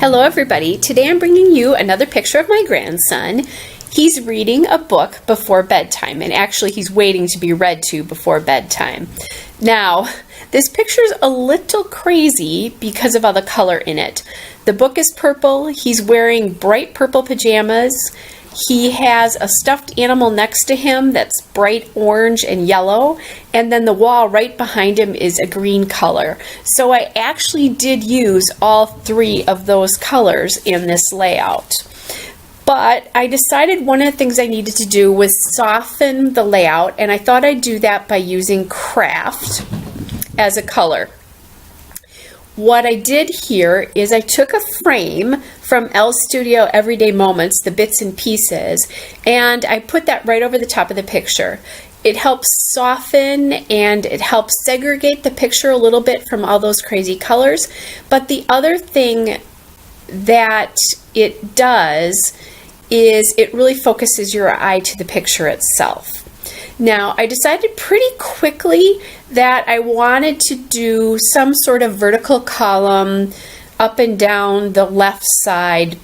Hello everybody, today I'm bringing you another picture of my grandson. He's reading a book before bedtime, and actually he's waiting to be read to before bedtime. Now, this picture's a little crazy because of all the color in it. The book is purple, he's wearing bright purple pajamas, he has a stuffed animal next to him that's bright orange and yellow, and then the wall right behind him is a green color. So I actually did use all three of those colors in this layout. But I decided one of the things I needed to do was soften the layout, and I thought I'd do that by using craft as a color. What I did here is I took a frame from Elle Studio Everyday Moments, the bits and pieces, and I put that right over the top of the picture. It helps soften and it helps segregate the picture a little bit from all those crazy colors. But the other thing that it does is it really focuses your eye to the picture itself. Now, I decided pretty quickly that I wanted to do some sort of vertical column up and down the left side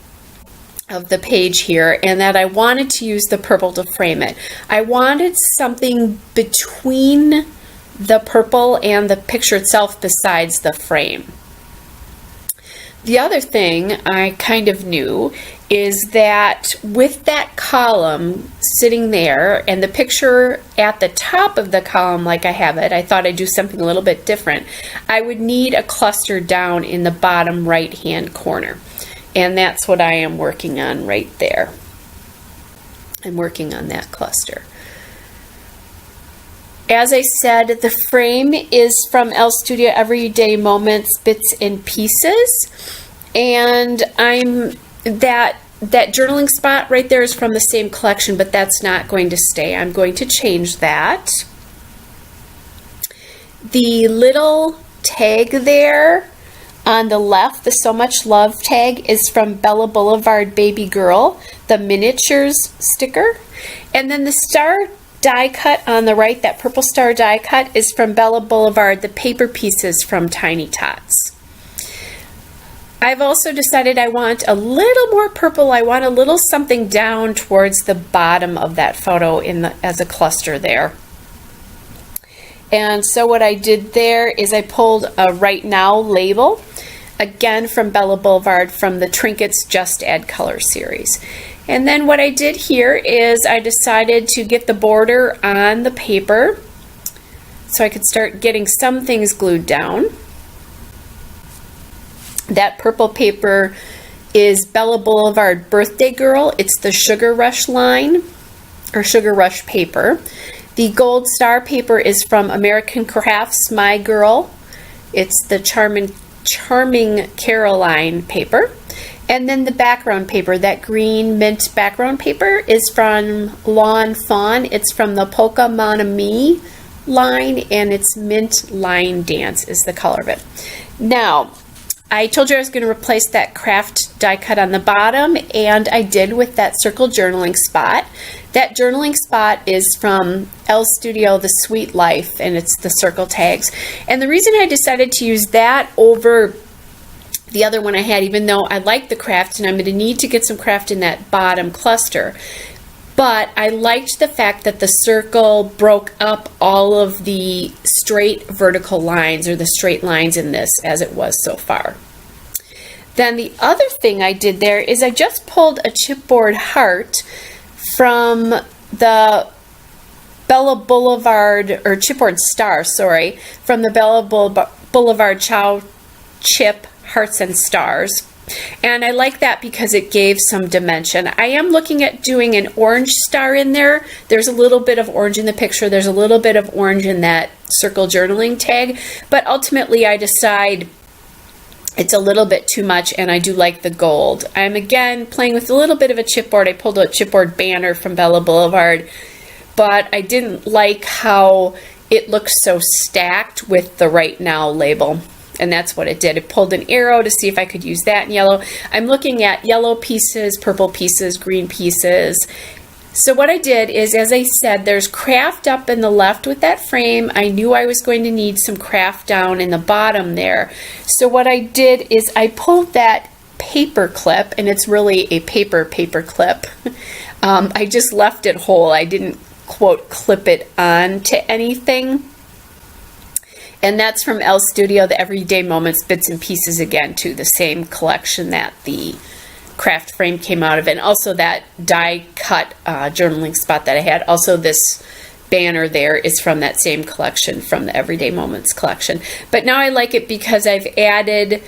of the page here, and that I wanted to use the purple to frame it. I wanted something between the purple and the picture itself besides the frame. The other thing I kind of knew is that with that column sitting there and the picture at the top of the column like I have it, I thought I'd do something a little bit different. I would need a cluster down in the bottom right hand corner, and that's what I am working on right there. I'm working on that cluster. As I said, the frame is from Elle Studio Everyday Moments, Bits and Pieces, and that journaling spot right there is from the same collection, but that's not going to stay. I'm going to change that. The little tag there on the left, the So Much Love tag, is from Bella Boulevard Baby Girl, the miniatures sticker. And then the star die cut on the right, that purple star die cut, is from Bella Boulevard, the paper pieces from Tiny Tots. I've also decided I want a little more purple. I want a little something down towards the bottom of that photo as a cluster there. And so what I did there is I pulled a Right Now label, again from Bella Boulevard, from the Trinkets Just Add Color series. And then what I did here is I decided to get the border on the paper so I could start getting some things glued down. That purple paper is Bella Boulevard Birthday Girl. It's the Sugar Rush line, or Sugar Rush paper. The gold star paper is from American Crafts My Girl. It's the Charming Caroline paper. And then the background paper, that green mint background paper, is from Lawn Fawn. It's from the Polka Mon Ami line, and it's Mint Line Dance is the color of it. Now, I told you I was going to replace that craft die cut on the bottom, and I did with that circle journaling spot. That journaling spot is from Elle Studio The Sweet Life, and it's the circle tags. And the reason I decided to use that over the other one I had, even though I like the craft and I'm going to need to get some craft in that bottom cluster, but I liked the fact that the circle broke up all of the straight vertical lines, or the straight lines in this, as it was so far. Then the other thing I did there is I just pulled a chipboard heart from the Bella Boulevard, or chipboard star, sorry, from the Bella Boulevard Chow Chip Hearts and Stars. And I like that because it gave some dimension. I am looking at doing an orange star in there. There's a little bit of orange in the picture. There's a little bit of orange in that circle journaling tag. But ultimately I decide it's a little bit too much, and I do like the gold. I'm again playing with a little bit of a chipboard. I pulled a chipboard banner from Bella Boulevard, but I didn't like how it looked so stacked with the Right Now label. And that's what it did. It pulled an arrow to see if I could use that in yellow. I'm looking at yellow pieces, purple pieces, green pieces. So what I did is, as I said, there's craft up in the left with that frame. I knew I was going to need some craft down in the bottom there. So what I did is I pulled that paper clip, and it's really a paper clip. I just left it whole. I didn't, quote, clip it on to anything. And that's from Elle Studio, the Everyday Moments Bits and Pieces, again, too, the same collection that the craft frame came out of, and also that die cut journaling spot that I had. Also, this banner there is from that same collection, from the Everyday Moments collection. But now I like it because I've added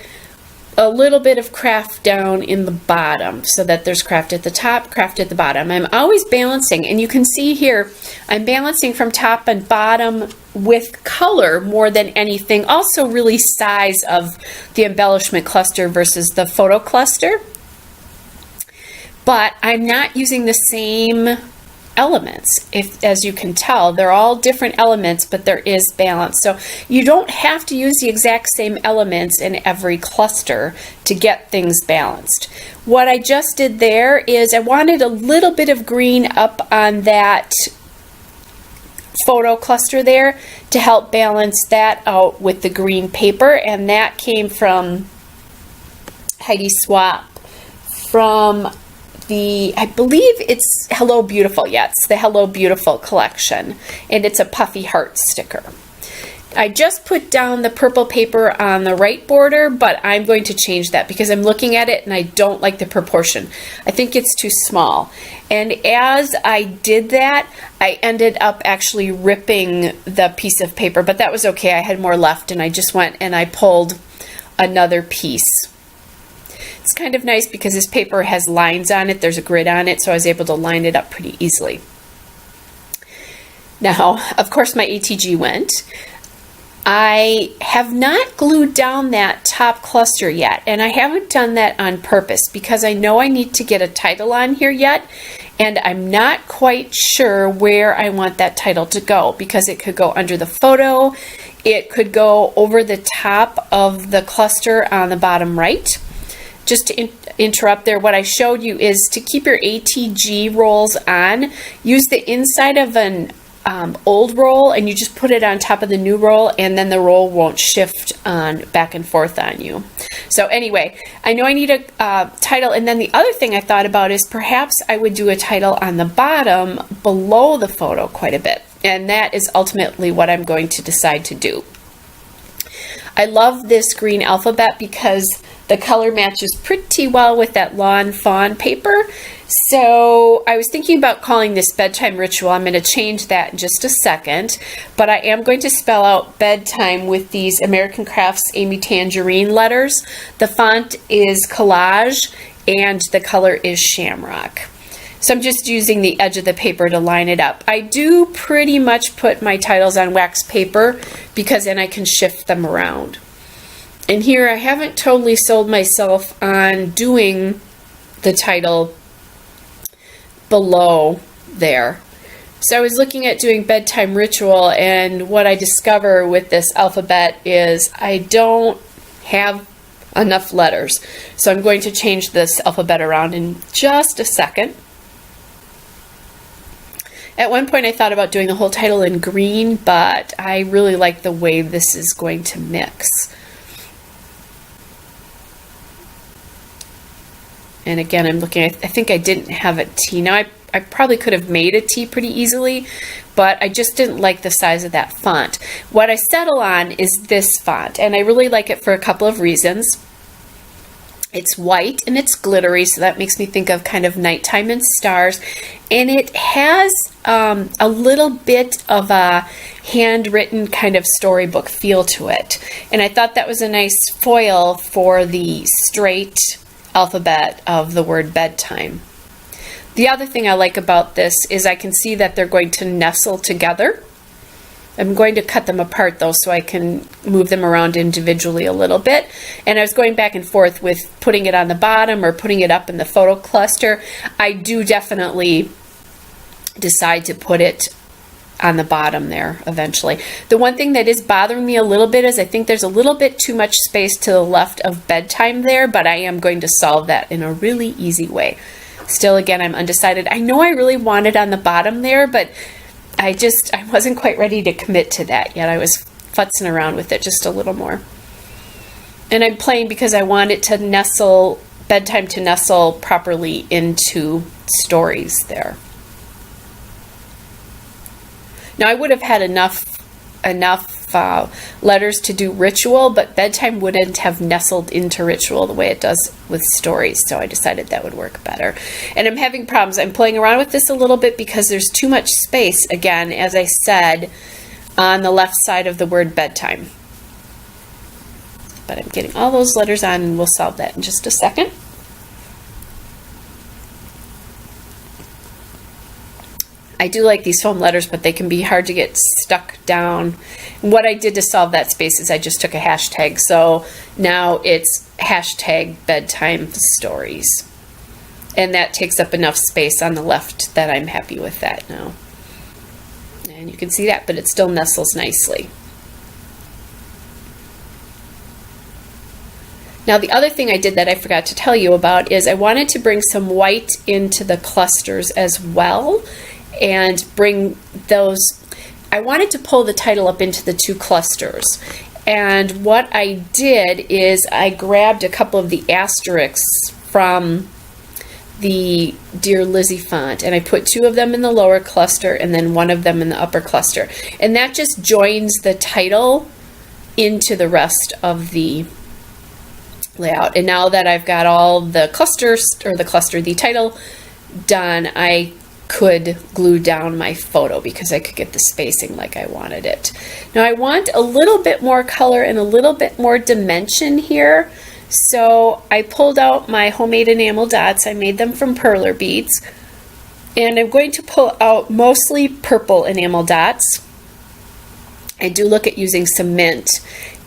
a little bit of craft down in the bottom, so that there's craft at the top, craft at the bottom. I'm always balancing, and you can see here I'm balancing from top and bottom with color more than anything. Also really size of the embellishment cluster versus the photo cluster. But I'm not using the same elements. As you can tell, they're all different elements, but there is balance. So you don't have to use the exact same elements in every cluster to get things balanced. What I just did there is I wanted a little bit of green up on that photo cluster there to help balance that out with the green paper, and that came from Heidi Swap from the, I believe it's Hello Beautiful. Yeah, it's the Hello Beautiful collection, and it's a puffy heart sticker. I just put down the purple paper on the right border, but I'm going to change that because I'm looking at it and I don't like the proportion. I think it's too small. And as I did that, I ended up actually ripping the piece of paper, but that was okay. I had more left, and I just went and I pulled another piece. It's kind of nice because this paper has lines on it. There's a grid on it, so I was able to line it up pretty easily. Now, of course, my ATG went. I have not glued down that top cluster yet, and I haven't done that on purpose because I know I need to get a title on here yet, and I'm not quite sure where I want that title to go, because it could go under the photo, it could go over the top of the cluster on the bottom right. Just to interrupt there, what I showed you is to keep your ATG rolls on, use the inside of an old roll, and you just put it on top of the new roll, and then the roll won't shift on back and forth on you. So anyway, I know I need a title, and then the other thing I thought about is perhaps I would do a title on the bottom below the photo quite a bit, and that is ultimately what I'm going to decide to do. I love this green alphabet because the color matches pretty well with that lawn fawn paper. So I was thinking about calling this Bedtime Ritual. I'm going to change that in just a second, but I am going to spell out bedtime with these American Crafts Amy Tangerine letters. The font is Collage and the color is Shamrock. So I'm just using the edge of the paper to line it up. I do pretty much put my titles on wax paper because then I can shift them around. And here I haven't totally sold myself on doing the title below there. So I was looking at doing Bedtime Ritual, and what I discover with this alphabet is I don't have enough letters. So I'm going to change this alphabet around in just a second. At one point I thought about doing the whole title in green, but I really like the way this is going to mix. And again, I'm looking, I think I didn't have a T. Now, I probably could have made a T pretty easily, but I just didn't like the size of that font. What I settle on is this font, and I really like it for a couple of reasons. It's white and it's glittery, so that makes me think of kind of nighttime and stars. And it has a little bit of a handwritten kind of storybook feel to it. And I thought that was a nice foil for the straight alphabet of the word bedtime. The other thing I like about this is I can see that they're going to nestle together. I'm going to cut them apart though so I can move them around individually a little bit. And I was going back and forth with putting it on the bottom or putting it up in the photo cluster. I do definitely decide to put it on the bottom there eventually. The one thing that is bothering me a little bit is I think there's a little bit too much space to the left of bedtime there, but I am going to solve that in a really easy way. Still, again, I'm undecided. I know I really want it on the bottom there, but I wasn't quite ready to commit to that yet. I was futzing around with it just a little more. And I'm playing because I want it to nestle bedtime to nestle properly into stories there. Now I would have had enough letters to do ritual, but bedtime wouldn't have nestled into ritual the way it does with stories, so I decided that would work better. And I'm having problems. I'm playing around with this a little bit because there's too much space, again, as I said, on the left side of the word bedtime. But I'm getting all those letters on, and we'll solve that in just a second. I do like these foam letters, but they can be hard to get stuck down. And what I did to solve that space is I just took a hashtag. So now it's hashtag bedtime stories. And that takes up enough space on the left that I'm happy with that now. And you can see that, but it still nestles nicely. Now the other thing I did that I forgot to tell you about is I wanted to bring some white into the clusters as well, and bring those, I wanted to pull the title up into the two clusters. And what I did is I grabbed a couple of the asterisks from the Dear Lizzie font, and I put two of them in the lower cluster and then one of them in the upper cluster. And that just joins the title into the rest of the layout. And now that I've got all the clusters, or the title done, I could glue down my photo because I could get the spacing like I wanted it. Now I want a little bit more color and a little bit more dimension here, so I pulled out my homemade enamel dots. I made them from perler beads, and I'm going to pull out mostly purple enamel dots. I do look at using some mint,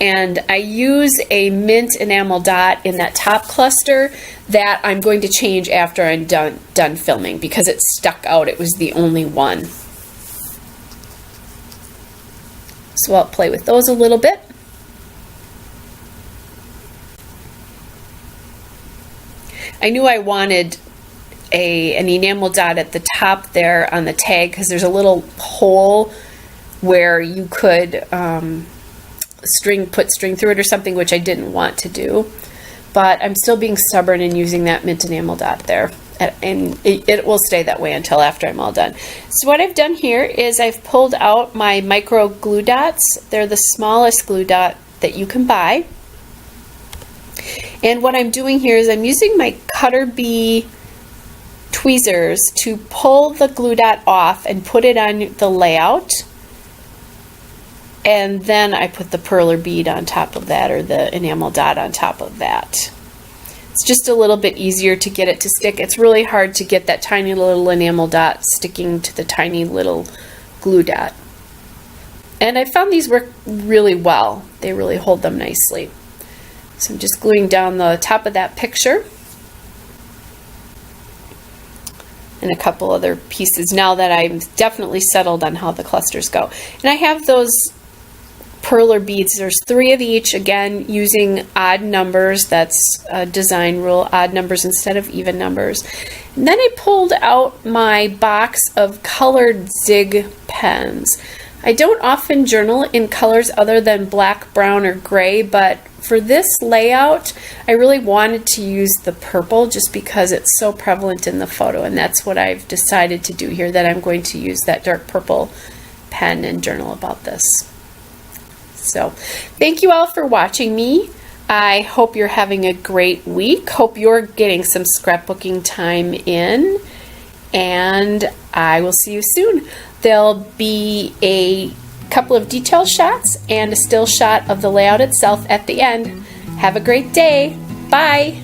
and I use a mint enamel dot in that top cluster that I'm going to change after I'm done filming because it stuck out. It was the only one. So I'll play with those a little bit. I knew I wanted an enamel dot at the top there on the tag because there's a little hole where you could put string through it or something, which I didn't want to do. But I'm still being stubborn and using that mint enamel dot there. And it will stay that way until after I'm all done. So what I've done here is I've pulled out my micro glue dots. They're the smallest glue dot that you can buy. And what I'm doing here is I'm using my cutter bee tweezers to pull the glue dot off and put it on the layout. And then I put the perler bead on top of that, or the enamel dot on top of that. It's just a little bit easier to get it to stick. It's really hard to get that tiny little enamel dot sticking to the tiny little glue dot. And I found these work really well. They really hold them nicely. So I'm just gluing down the top of that picture. And a couple other pieces now that I'm definitely settled on how the clusters go. And I have those perler beads. There's 3 of each, again using odd numbers. That's a design rule, odd numbers instead of even numbers. And then I pulled out my box of colored zig pens. I don't often journal in colors other than black, brown, or gray, but for this layout I really wanted to use the purple just because it's so prevalent in the photo, and that's what I've decided to do here, that I'm going to use that dark purple pen and journal about this. So thank you all for watching me. I hope you're having a great week. Hope you're getting some scrapbooking time in, and I will see you soon. There'll be a couple of detail shots and a still shot of the layout itself at the end. Have a great day. Bye.